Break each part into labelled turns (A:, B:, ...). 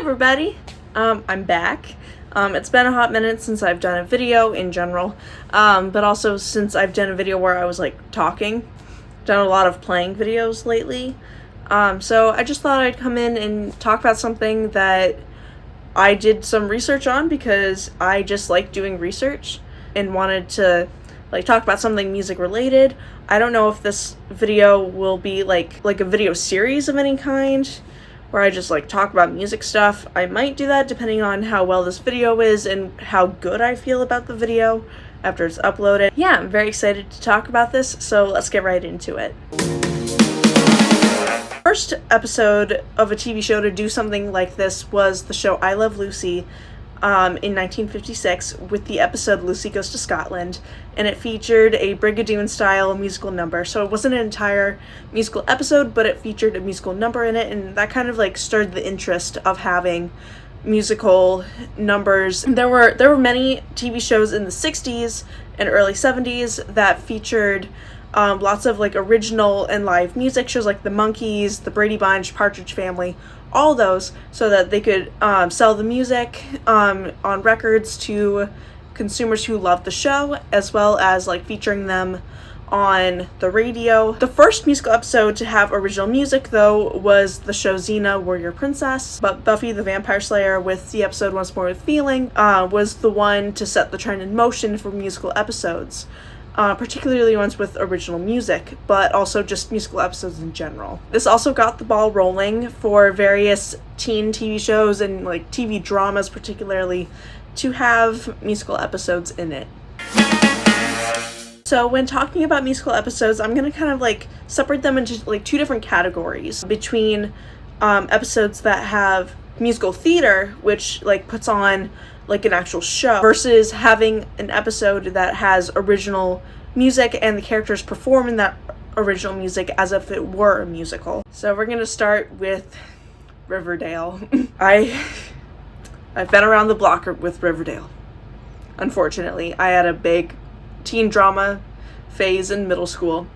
A: everybody, I'm back. It's been a hot minute since I've done a video in general, but also since I've done a video where I was talking. Done a lot of playing videos lately, so I just thought I'd come in and talk about something that I did some research on because I just like doing research and wanted to talk about something music related. I don't know if this video will be like a video series of any kind where I just talk about music stuff. I might do that depending on how well this video is and how good I feel about the video after it's uploaded. Yeah, I'm very excited to talk about this, so let's get right into it. First episode of a TV show to do something like this was the show I Love Lucy in 1956 with the episode Lucy Goes to Scotland, and it featured a Brigadoon-style musical number. So it wasn't an entire musical episode, but it featured a musical number in it, and that kind of stirred the interest of having musical numbers. There were many TV shows in the 60s and early 70s that featured lots of original and live music shows like the Monkees, the Brady Bunch, Partridge Family, all those, so that they could sell the music on records to consumers who loved the show, as well as featuring them on the radio. The first musical episode to have original music, though, was the show Xena, Warrior Princess, but Buffy the Vampire Slayer, with the episode Once More with Feeling, was the one to set the trend in motion for musical episodes. Particularly ones with original music, but also just musical episodes in general. This also got the ball rolling for various teen TV shows and TV dramas particularly to have musical episodes in it. So when talking about musical episodes, I'm going to kind of separate them into two different categories between episodes that have musical theater, which puts on an actual show, versus having an episode that has original music and the characters perform in that original music as if it were a musical. So we're gonna start with Riverdale. I've been around the block with Riverdale. Unfortunately, I had a big teen drama phase in middle school,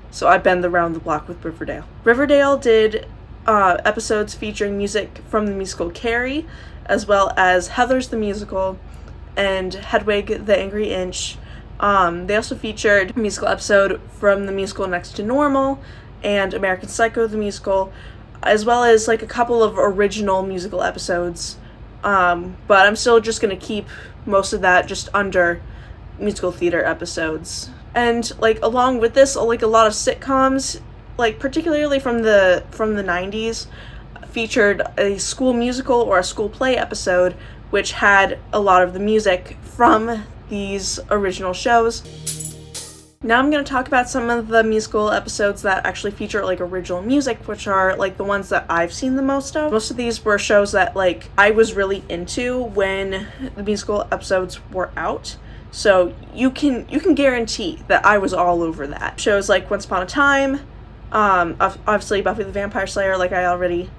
A: so I've been around the block with Riverdale. Riverdale did episodes featuring music from the musical Carrie, as well as Heathers the Musical and Hedwig the Angry Inch. They also featured a musical episode from the musical Next to Normal and American Psycho the Musical, as well as a couple of original musical episodes. But I'm still just going to keep most of that just under musical theater episodes. And along with this, a lot of sitcoms, particularly from the 90s, featured a school musical or a school play episode which had a lot of the music from these original shows. Now I'm going to talk about some of the musical episodes that actually feature original music, which are the ones that I've seen the most of. Most of these were shows that I was really into when the musical episodes were out. So you can guarantee that I was all over that. Shows like Once Upon a Time, obviously Buffy the Vampire Slayer, like I already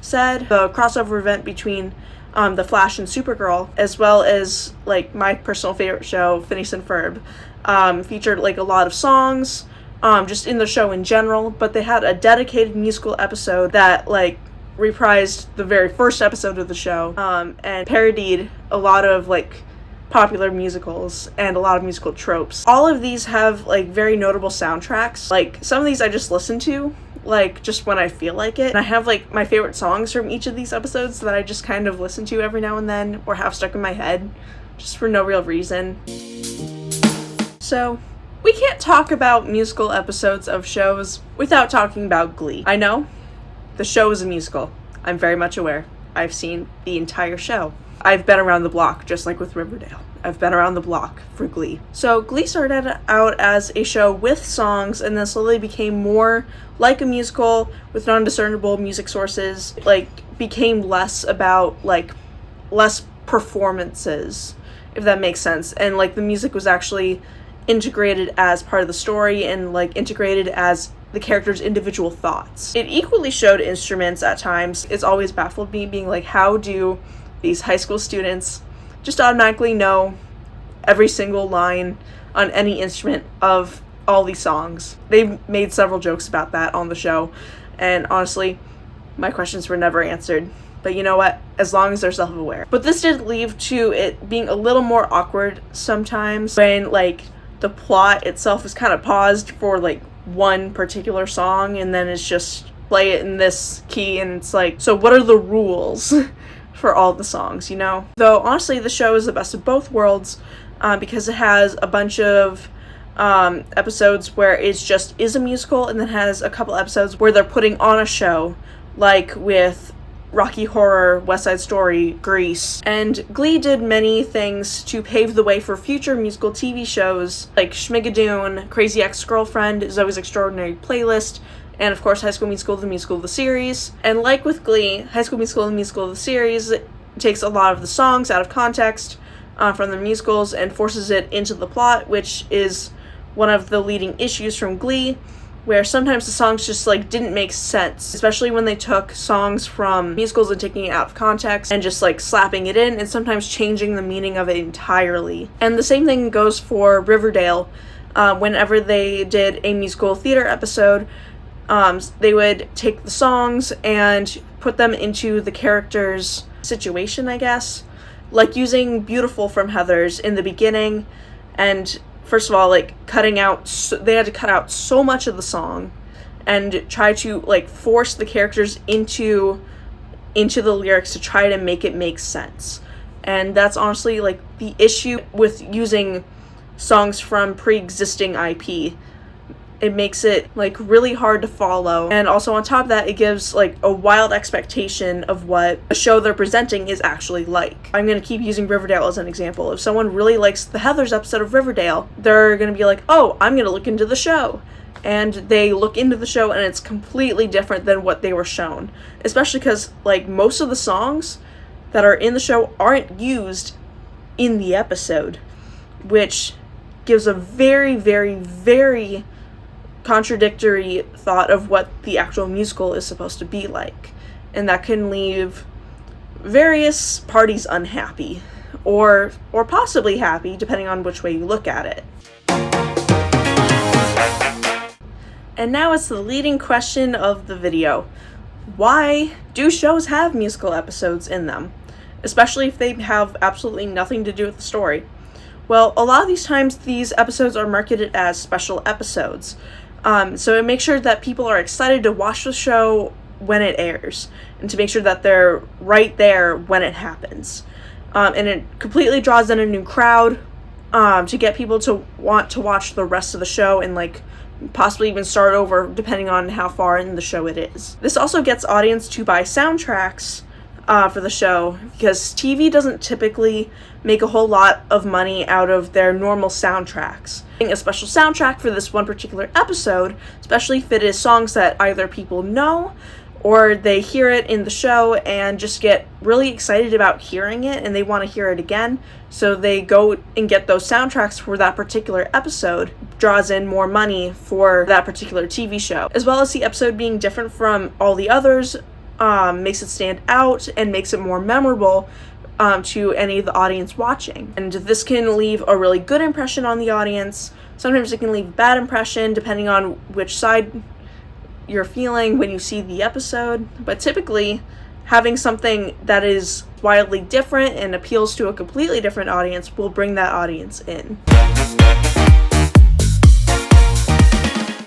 A: said, the crossover event between The Flash and Supergirl, as well as my personal favorite show, Phineas and Ferb, featured a lot of songs just in the show in general, but they had a dedicated musical episode that reprised the very first episode of the show and parodied a lot of popular musicals and a lot of musical tropes. All of these have very notable soundtracks. Some of these I just listen to just when I feel like it. And I have my favorite songs from each of these episodes that I just kind of listen to every now and then or have stuck in my head just for no real reason. So we can't talk about musical episodes of shows without talking about Glee. I know the show is a musical. I'm very much aware. I've seen the entire show. I've been around the block, just like with Riverdale. I've been around the block for Glee. So Glee started out as a show with songs and then slowly became more like a musical with non-discernible music sources. Became less about less performances, if that makes sense. And the music was actually integrated as part of the story and integrated as the characters' individual thoughts. It equally showed instruments at times. It's always baffled me being how do these high school students just automatically know every single line on any instrument of all these songs. They've made several jokes about that on the show, and honestly, my questions were never answered. But you know what? As long as they're self-aware. But this did lead to it being a little more awkward sometimes when, like, the plot itself is kind of paused for, like, one particular song, and then it's just play it in this key, and it's like, so what are the rules for all the songs, you know? Though, honestly, the show is the best of both worlds, because it has a bunch of episodes where it's just is a musical, and then has a couple episodes where they're putting on a show, like with Rocky Horror, West Side Story, Grease. And Glee did many things to pave the way for future musical TV shows like Schmigadoon, Crazy Ex-Girlfriend, Zoe's Extraordinary Playlist, and of course High School Musical, the musical, the series. And like with Glee, High School Musical, the musical, the series takes a lot of the songs out of context from the musicals and forces it into the plot, which is one of the leading issues from Glee, where sometimes the songs just, like, didn't make sense, especially when they took songs from musicals and taking it out of context and just, like, slapping it in and sometimes changing the meaning of it entirely. And the same thing goes for Riverdale. Whenever they did a musical theater episode, they would take the songs and put them into the character's situation, I guess. Like using Beautiful from Heathers in the beginning, and first of all, like, they had to cut out so much of the song and try to, like, force the characters into the lyrics to try to make it make sense. And that's honestly, like, the issue with using songs from pre-existing IP. It makes it, like, really hard to follow. And also on top of that, it gives, like, a wild expectation of what a show they're presenting is actually like. I'm going to keep using Riverdale as an example. If someone really likes the Heathers episode of Riverdale, they're going to be like, oh, I'm going to look into the show. And they look into the show and it's completely different than what they were shown. Especially because, like, most of the songs that are in the show aren't used in the episode, which gives a very, very, very contradictory thought of what the actual musical is supposed to be like, and that can leave various parties unhappy or possibly happy, depending on which way you look at it. And now it's the leading question of the video. Why do shows have musical episodes in them, especially if they have absolutely nothing to do with the story? Well, a lot of these times these episodes are marketed as special episodes. So it makes sure that people are excited to watch the show when it airs, and to make sure that they're right there when it happens. And it completely draws in a new crowd, to get people to want to watch the rest of the show and, like, possibly even start over depending on how far in the show it is. This also gets audience to buy soundtracks for the show, because TV doesn't typically make a whole lot of money out of their normal soundtracks. A special soundtrack for this one particular episode, especially if it is songs that either people know or they hear it in the show and just get really excited about hearing it and they want to hear it again, so they go and get those soundtracks for that particular episode, draws in more money for that particular TV show. As well as the episode being different from all the others, makes it stand out and makes it more memorable to any of the audience watching. And this can leave a really good impression on the audience. Sometimes it can leave a bad impression depending on which side you're feeling when you see the episode. But typically, having something that is wildly different and appeals to a completely different audience will bring that audience in.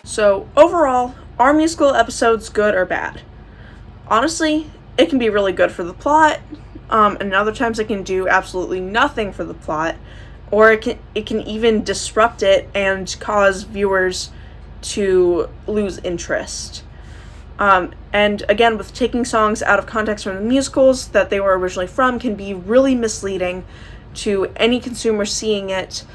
A: So overall, are musical episodes good or bad? Honestly, it can be really good for the plot, and other times it can do absolutely nothing for the plot, or it can even disrupt it and cause viewers to lose interest. And again, with taking songs out of context from the musicals that they were originally from can be really misleading to any consumer seeing it,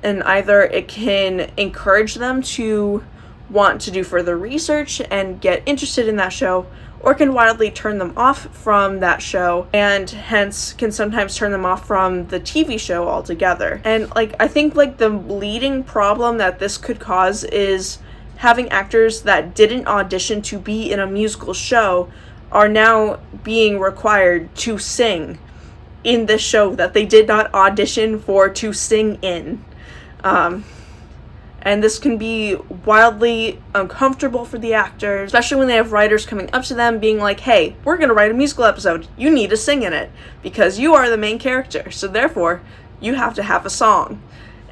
A: and either it can encourage them to want to do further research and get interested in that show, or can wildly turn them off from that show, and hence can sometimes turn them off from the TV show altogether. And, like, I think, like, the leading problem that this could cause is having actors that didn't audition to be in a musical show are now being required to sing in this show that they did not audition for to sing in. And this can be wildly uncomfortable for the actors, especially when they have writers coming up to them being like, hey, we're going to write a musical episode. You need to sing in it because you are the main character. So therefore, you have to have a song.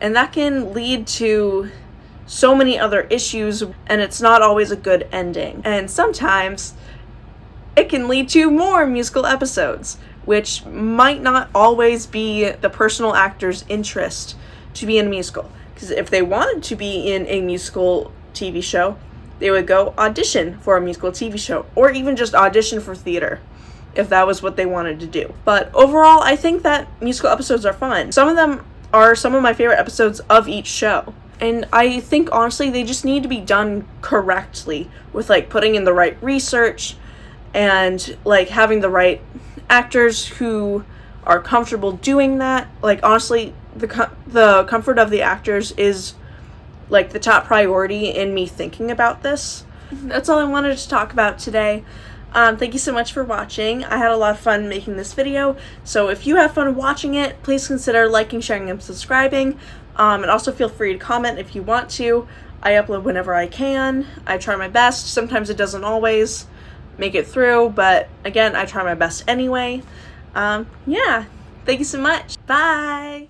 A: And that can lead to so many other issues, and it's not always a good ending. And sometimes it can lead to more musical episodes, which might not always be the personal actor's interest to be in a musical. Because if they wanted to be in a musical TV show, they would go audition for a musical TV show, or even just audition for theater, if that was what they wanted to do. But overall, I think that musical episodes are fun. Some of them are some of my favorite episodes of each show. And I think, honestly, they just need to be done correctly, with, like, putting in the right research, and, like, having the right actors who are comfortable doing that. Like, honestly, the comfort of the actors is, like, the top priority in me thinking about this. That's all I wanted to talk about today. Thank you so much for watching. I had a lot of fun making this video, so if you have fun watching it, please consider liking, sharing, and subscribing. And also feel free to comment if you want to. I upload whenever I can. I try my best. Sometimes it doesn't always make it through, but again, I try my best anyway. Yeah, thank you so much. Bye!